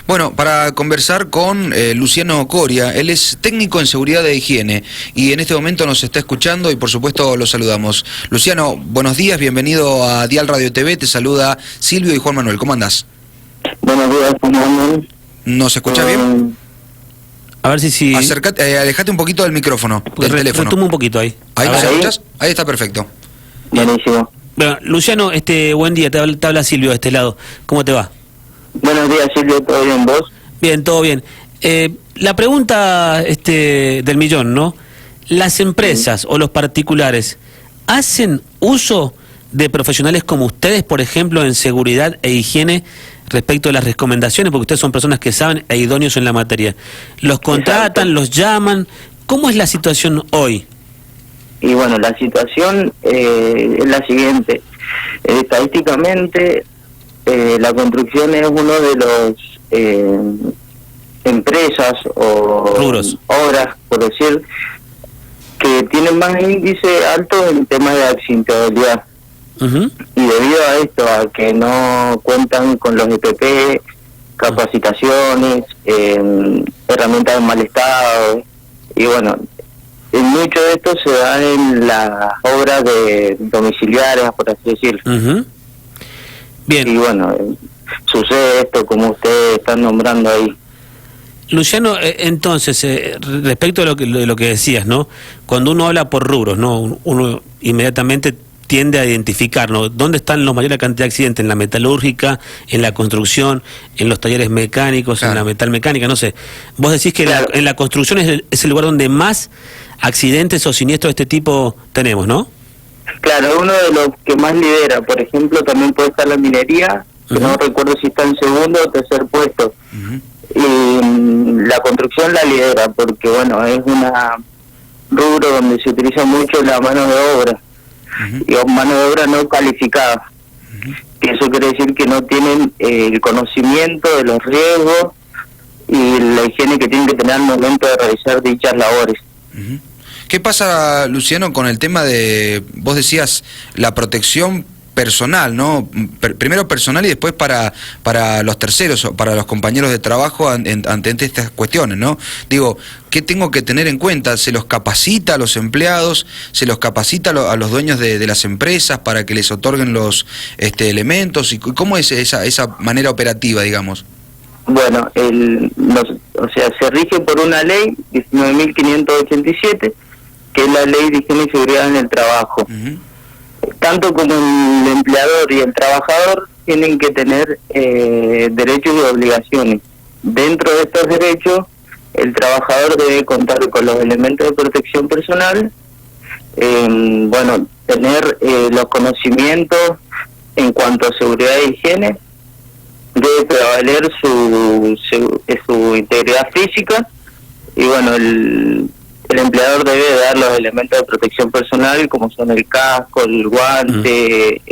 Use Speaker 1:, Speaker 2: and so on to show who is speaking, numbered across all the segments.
Speaker 1: Bueno, para conversar con Luciano Coria, él es técnico en seguridad de higiene y en este momento nos está escuchando y por supuesto lo saludamos. Luciano, buenos días, bienvenido a Dial Radio TV, te saluda Silvio y Juan Manuel, ¿cómo andás?
Speaker 2: Buenos días, Juan Manuel.
Speaker 1: ¿Nos escuchás bien?
Speaker 3: A ver si...
Speaker 1: Alejate un poquito del micrófono, del teléfono.
Speaker 3: Retoma un poquito ahí.
Speaker 1: ¿Ahí nos escuchás? Ahí está perfecto.
Speaker 2: Buenísimo.
Speaker 3: Bueno, Luciano, buen día, te habla Silvio de este lado. ¿Cómo te va?
Speaker 2: Buenos días, Silvio, ¿todo bien vos?
Speaker 3: Bien, todo bien. La pregunta del millón, ¿no? ¿Las empresas o los particulares hacen uso de profesionales como ustedes, por ejemplo, en seguridad e higiene respecto a las recomendaciones? Porque ustedes son personas que saben e idóneos en la materia. ¿Los contratan, los llaman? ¿Cómo es la situación hoy?
Speaker 2: Y bueno, la situación es la siguiente. Estadísticamente, la construcción es uno de los empresas o
Speaker 3: rubros,
Speaker 2: obras, por decir, que tienen más índice alto en temas de accidentabilidad. Y debido a esto, a que no cuentan con los EPP, capacitaciones, herramientas en mal estado, y bueno, mucho de esto se da en las obras de domiciliarias, por así decirlo.
Speaker 3: Bien.
Speaker 2: Y bueno, sucede esto como ustedes están nombrando ahí.
Speaker 3: Luciano, entonces, respecto a lo que decías, ¿no? Cuando uno habla por rubros, ¿no? Uno inmediatamente tiende a identificar, ¿no? ¿Dónde están la mayor cantidad de accidentes? En la metalúrgica, en la construcción, en los talleres mecánicos, claro, en la metalmecánica, no sé. Vos decís que claro, en la construcción es el lugar donde más accidentes o siniestros de este tipo tenemos, ¿no?
Speaker 2: Claro, uno de los que más lidera. Por ejemplo, también puede estar la minería, que no recuerdo si está en segundo o tercer puesto. Y la construcción la lidera porque, bueno, es una rubro donde se utiliza mucho la mano de obra, y mano de obra no calificada. Que eso quiere decir que no tienen el conocimiento de los riesgos y la higiene que tienen que tener al momento de realizar dichas labores.
Speaker 1: ¿Qué pasa, Luciano, con el tema de, vos decías, la protección personal, ¿no? Primero personal y después para los terceros, o para los compañeros de trabajo ante estas cuestiones, ¿no? Digo, ¿qué tengo que tener en cuenta? ¿Se los capacita a los empleados? ¿Se los capacita a los dueños de las empresas para que les otorguen los elementos? ¿Y cómo es esa manera operativa, digamos?
Speaker 2: Bueno, se rige por una ley, 19.587, que es la Ley de Higiene y Seguridad en el Trabajo. Tanto como el empleador y el trabajador tienen que tener derechos y obligaciones. Dentro de estos derechos, el trabajador debe contar con los elementos de protección personal, bueno, tener los conocimientos en cuanto a seguridad e higiene, debe prevaler su integridad física, y bueno, el empleador debe dar los elementos de protección personal como son el casco, el guante,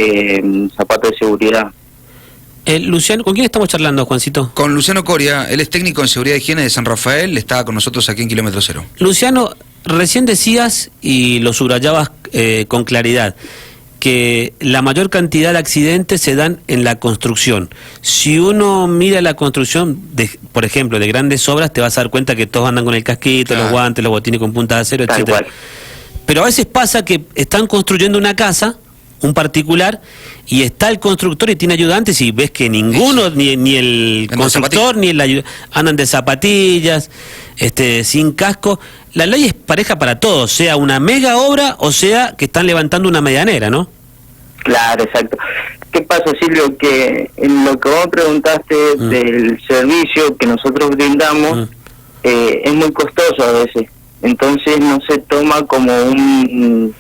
Speaker 2: zapatos de seguridad.
Speaker 3: Luciano, ¿con quién estamos charlando, Juancito?
Speaker 1: Con Luciano Coria, él es técnico en seguridad y higiene de San Rafael, está con nosotros aquí en Kilómetro Cero.
Speaker 3: Luciano, recién decías, y lo subrayabas con claridad, que la mayor cantidad de accidentes se dan en la construcción. Si uno mira la construcción, por ejemplo, de grandes obras, te vas a dar cuenta que todos andan con el casquito, los guantes, los botines con punta de acero, etcétera. Pero a veces pasa que están construyendo una casa, un particular, y está el constructor y tiene ayudantes y ves que ninguno, ni el constructor, ni el ayudante, andan de zapatillas, sin casco. La ley es pareja para todos, sea una mega obra o sea que están levantando una medianera, ¿no?
Speaker 2: Claro, exacto. ¿Qué pasa, Silvio? Que en lo que vos preguntaste del servicio que nosotros brindamos, es muy costoso a veces. Entonces no se toma como un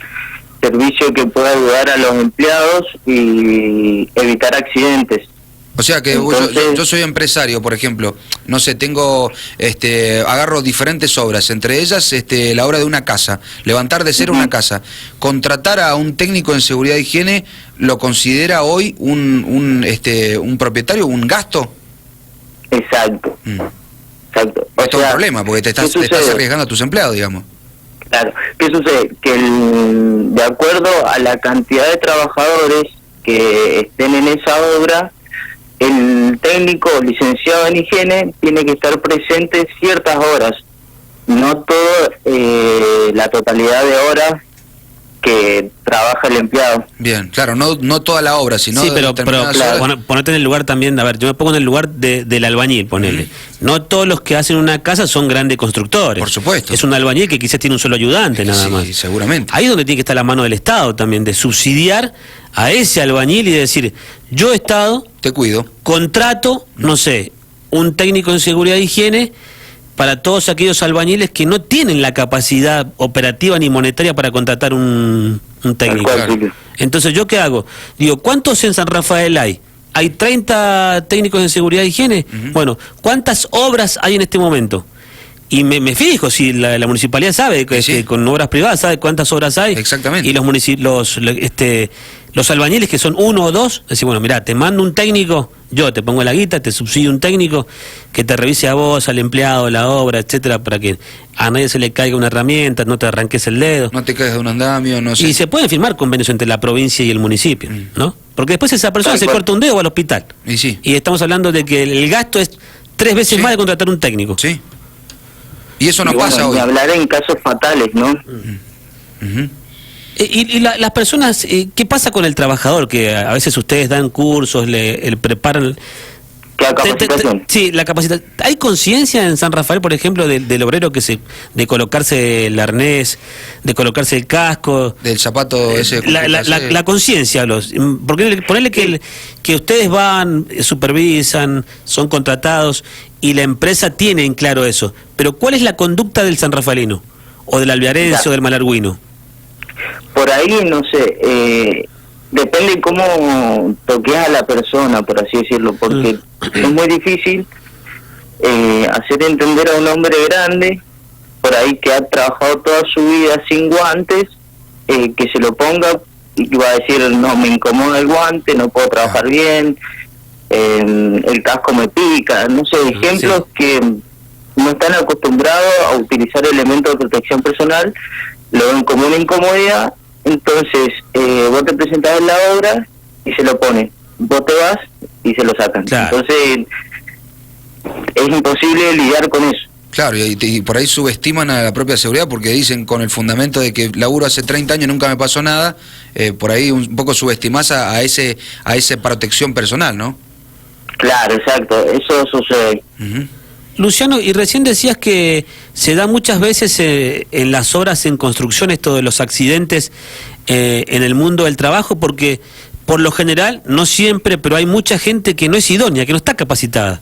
Speaker 2: servicio que pueda ayudar a los empleados y evitar accidentes.
Speaker 1: O sea que yo soy empresario, por ejemplo, no sé, agarro diferentes obras, entre ellas la obra de una casa, levantar de cero una casa. Contratar a un técnico en seguridad e higiene, ¿lo considera hoy un propietario, un gasto?
Speaker 2: Exacto. Exacto.
Speaker 1: Esto es un problema, porque te estás arriesgando a tus empleados, digamos.
Speaker 2: Claro. ¿Qué sucede? Que de acuerdo a la cantidad de trabajadores que estén en esa obra, el técnico licenciado en higiene tiene que estar presente ciertas horas, no la totalidad de horas que trabaja el empleado.
Speaker 1: Bien, claro, no toda la obra, sino
Speaker 3: sí, pero claro, ponete en el lugar también, a ver, yo me pongo en el lugar del albañil, ponele. No todos los que hacen una casa son grandes constructores.
Speaker 1: Por supuesto.
Speaker 3: Es un albañil que quizás tiene un solo ayudante nada más.
Speaker 1: Sí, seguramente.
Speaker 3: Ahí es donde tiene que estar la mano del Estado también, de subsidiar a ese albañil y de decir, yo Estado,
Speaker 1: te cuido,
Speaker 3: contrato, no sé, un técnico en seguridad e higiene para todos aquellos albañiles que no tienen la capacidad operativa ni monetaria para contratar un técnico.
Speaker 1: Claro.
Speaker 3: Entonces, ¿yo qué hago? Digo, ¿cuántos en San Rafael hay? ¿Hay 30 técnicos en seguridad e higiene? Bueno, ¿cuántas obras hay en este momento? Y me fijo, si la municipalidad sabe que con obras privadas sabe cuántas obras hay.
Speaker 1: Exactamente.
Speaker 3: Y los albañiles que son uno o dos, decir, bueno, mirá, te mando un técnico, yo te pongo la guita, te subsidio un técnico que te revise a vos, al empleado, la obra, etcétera, para que a nadie se le caiga una herramienta, no te arranques el dedo.
Speaker 1: No te caigas de un andamio, no sé.
Speaker 3: Y se pueden firmar convenios entre la provincia y el municipio, ¿no? Porque después esa persona se corta un dedo o va al hospital.
Speaker 1: Y sí.
Speaker 3: Y estamos hablando de que el gasto es 3 veces más de contratar un técnico.
Speaker 1: Sí. Y eso no pasa hoy.
Speaker 2: Ni hablar en casos fatales, ¿no?
Speaker 3: Y las personas, ¿qué pasa con el trabajador? Que a veces ustedes dan cursos, le preparan...
Speaker 2: ¿Qué capacitación?
Speaker 3: Sí, la capacitación. ¿Hay conciencia en San Rafael, por ejemplo, del obrero de colocarse el arnés, de colocarse el casco?
Speaker 1: Del zapato ese.
Speaker 3: La conciencia, porque ponerle que ustedes van, supervisan, son contratados y la empresa tiene en claro eso. Pero ¿cuál es la conducta del sanrafaelino? ¿O del alvearense o del malargüino?
Speaker 2: Por ahí, no sé, depende cómo toques a la persona, por así decirlo, porque es muy difícil hacer entender a un hombre grande, por ahí que ha trabajado toda su vida sin guantes, que se lo ponga y va a decir, no, me incomoda el guante, no puedo trabajar bien, el casco me pica, no sé, ejemplos que no están acostumbrados a utilizar elementos de protección personal, lo ven como una incomodidad. Entonces, vos te presentás en la obra y se lo ponen. Vos te vas y se lo sacan.
Speaker 3: Claro.
Speaker 2: Entonces, es imposible lidiar con eso.
Speaker 1: Claro, y por ahí subestiman a la propia seguridad porque dicen con el fundamento de que laburo hace 30 años nunca me pasó nada, por ahí un poco subestimás a esa protección personal, ¿no?
Speaker 2: Claro, exacto, eso sucede.
Speaker 3: Luciano, y recién decías que se da muchas veces en las obras en construcción esto de los accidentes en el mundo del trabajo, porque por lo general, no siempre, pero hay mucha gente que no es idónea, que no está capacitada.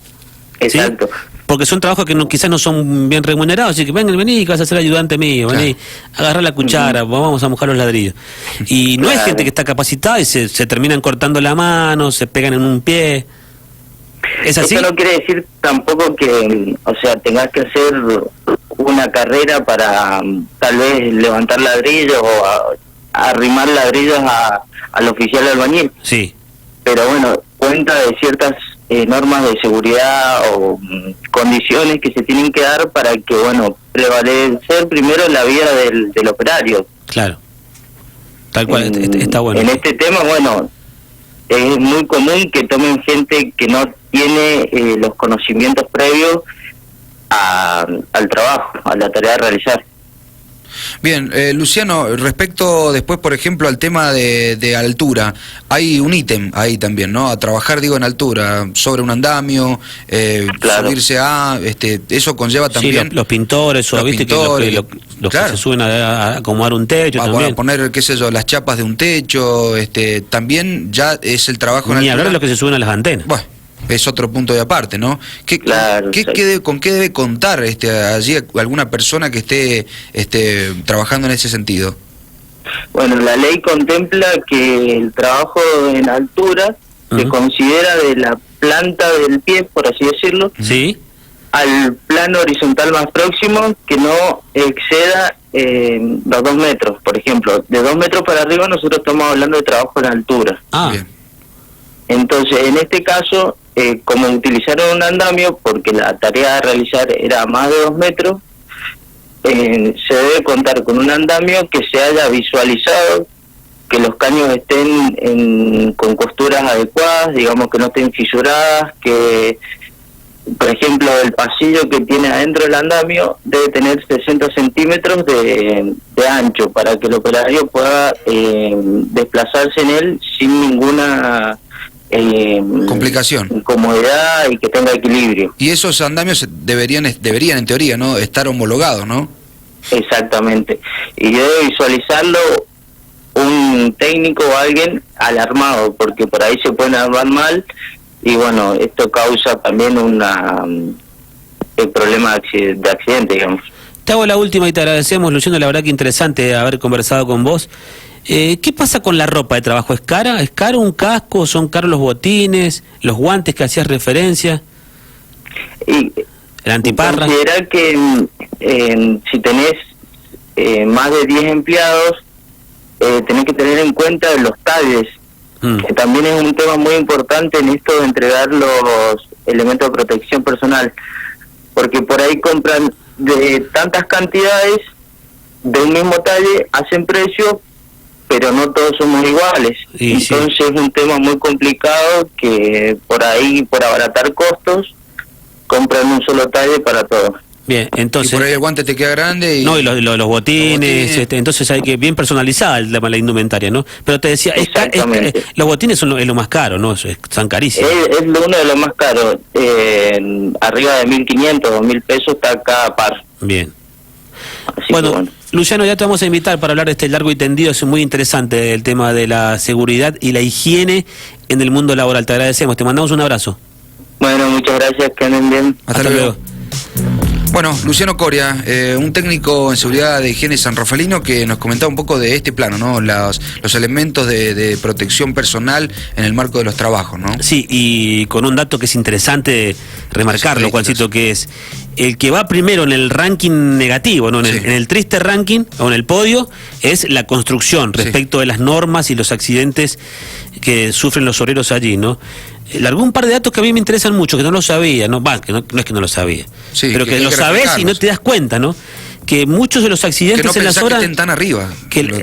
Speaker 2: Exacto.
Speaker 3: ¿Sí? Porque son trabajos que quizás no son bien remunerados, así que vení, que vas a ser ayudante mío, vení, agarra la cuchara, vamos a mojar los ladrillos. Y no hay gente que está capacitada y se terminan cortando la mano, se pegan en un pie. ¿Es así?
Speaker 2: Eso no quiere decir tampoco que, o sea, tengas que hacer una carrera para tal vez levantar ladrillos o arrimar ladrillos al oficial albañil.
Speaker 3: Sí.
Speaker 2: Pero bueno, cuenta de ciertas normas de seguridad o condiciones que se tienen que dar para que, bueno, prevalecer primero la vida del operario.
Speaker 3: Claro. Tal cual, está bueno.
Speaker 2: En este tema, bueno, es muy común que tomen gente que no tiene los conocimientos previos al trabajo, a la tarea a realizar.
Speaker 1: Bien, Luciano, respecto después, por ejemplo, al tema de altura, hay un ítem ahí también, ¿no? A trabajar, digo, en altura, sobre un andamio,
Speaker 2: claro.
Speaker 1: Subirse eso conlleva también...
Speaker 3: Sí, los pintores,
Speaker 1: los
Speaker 3: ¿viste?
Speaker 1: pintores,
Speaker 3: los
Speaker 1: claro.
Speaker 3: que se suben a acomodar un techo también.
Speaker 1: A poner, qué sé yo, las chapas de un techo, también ya es el trabajo en altura.
Speaker 3: Ni hablar de los que se suben a las antenas.
Speaker 1: Bueno, es otro punto de aparte, ¿no?
Speaker 2: Claro,
Speaker 1: ¿Con qué debe contar allí alguna persona que esté trabajando en ese sentido?
Speaker 2: Bueno, la ley contempla que el trabajo en altura se considera de la planta del pie, por así decirlo,
Speaker 3: ¿sí?
Speaker 2: Al plano horizontal más próximo que no exceda los 2 metros. Por ejemplo, de 2 metros para arriba nosotros estamos hablando de trabajo en altura.
Speaker 1: Bien.
Speaker 2: Entonces, en este caso, como utilizaron un andamio, porque la tarea a realizar era más de 2 metros, se debe contar con un andamio que se haya visualizado que los caños estén con costuras adecuadas, digamos que no estén fisuradas, que por ejemplo el pasillo que tiene adentro el andamio debe tener 60 centímetros de ancho para que el operario pueda desplazarse en él sin ninguna
Speaker 1: complicación,
Speaker 2: incomodidad, y que tenga equilibrio.
Speaker 1: Y esos andamios deberían en teoría, ¿no?, estar homologados, ¿no?
Speaker 2: Exactamente, y debe visualizarlo un técnico o alguien alarmado, porque por ahí se pueden armar mal, y bueno, esto causa también el problema de accidente, digamos.
Speaker 3: Te hago la última y te agradecemos, Luciano, la verdad que interesante haber conversado con vos. ¿Qué pasa con la ropa de trabajo? ¿Es cara? ¿Es caro un casco? ¿Son caros los botines? ¿Los guantes que hacías referencia?
Speaker 2: Y
Speaker 3: ¿el antiparra?
Speaker 2: Considerar que si tenés más de 10 empleados, tenés que tener en cuenta los talles, que también es un tema muy importante en esto de entregar los elementos de protección personal, porque por ahí compran de tantas cantidades de un mismo talle, hacen precio, pero no todos somos iguales.
Speaker 3: Y
Speaker 2: entonces sí, es un tema muy complicado que por ahí, por abaratar costos, compran un solo talle para todos.
Speaker 3: Bien, entonces...
Speaker 1: Y por ahí el guante te queda grande y...
Speaker 3: No, y los botines, entonces hay que bien personalizada la indumentaria, ¿no? Pero te decía, los botines son lo más caro, ¿no? Están carísimos.
Speaker 2: Es uno de los más caros. Arriba de 1.500 o 1.000 pesos está cada par.
Speaker 3: Bien.
Speaker 2: Así
Speaker 3: Bueno, Luciano, ya te vamos a invitar para hablar de este largo y tendido. Es muy interesante el tema de la seguridad y la higiene en el mundo laboral. Te agradecemos, te mandamos un abrazo.
Speaker 2: Bueno, muchas gracias, que anden bien.
Speaker 1: Hasta luego. Bueno, Luciano Coria, un técnico en seguridad de higiene sanrafaelino, que nos comentaba un poco de este plano, ¿no? Los elementos de protección personal en el marco de los trabajos, ¿no?
Speaker 3: Sí, y con un dato que es interesante remarcarlo, Juancito, que es el que va primero en el ranking negativo, ¿no? En el triste ranking, o en el podio, es la construcción, respecto de las normas y los accidentes que sufren los obreros allí, ¿no? Largó un par de datos que a mí me interesan mucho, que no lo sabía, no es que no lo sabía, pero que lo sabés y no te das cuenta, ¿no? Que muchos de los accidentes
Speaker 1: que no
Speaker 3: en las horas...
Speaker 1: que estén tan arriba.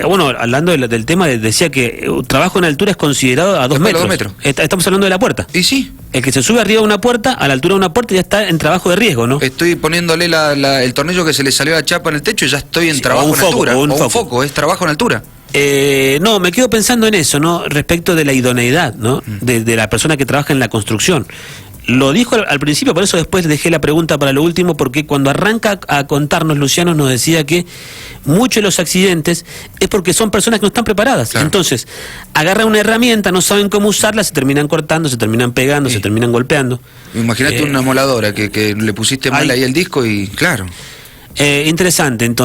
Speaker 3: Bueno, hablando del tema, decía que trabajo en altura es considerado a 2 metros. Estamos hablando de la puerta.
Speaker 1: Y sí.
Speaker 3: El que se sube arriba de una puerta, a la altura de una puerta, ya está en trabajo de riesgo, ¿no?
Speaker 1: Estoy poniéndole el tornillo que se le salió a la chapa en el techo y ya estoy en trabajo en altura. O un foco, es trabajo en altura.
Speaker 3: No, me quedo pensando en eso, ¿no? Respecto de la idoneidad, ¿no? De la persona que trabaja en la construcción. Lo dijo al principio, por eso después dejé la pregunta para lo último, porque cuando arranca a contarnos, Luciano nos decía que muchos de los accidentes es porque son personas que no están preparadas. Claro. Entonces, agarran una herramienta, no saben cómo usarla, se terminan cortando, se terminan pegando, se terminan golpeando.
Speaker 1: Imagínate una moladora que le pusiste mal ahí el disco y claro.
Speaker 3: Interesante, entonces.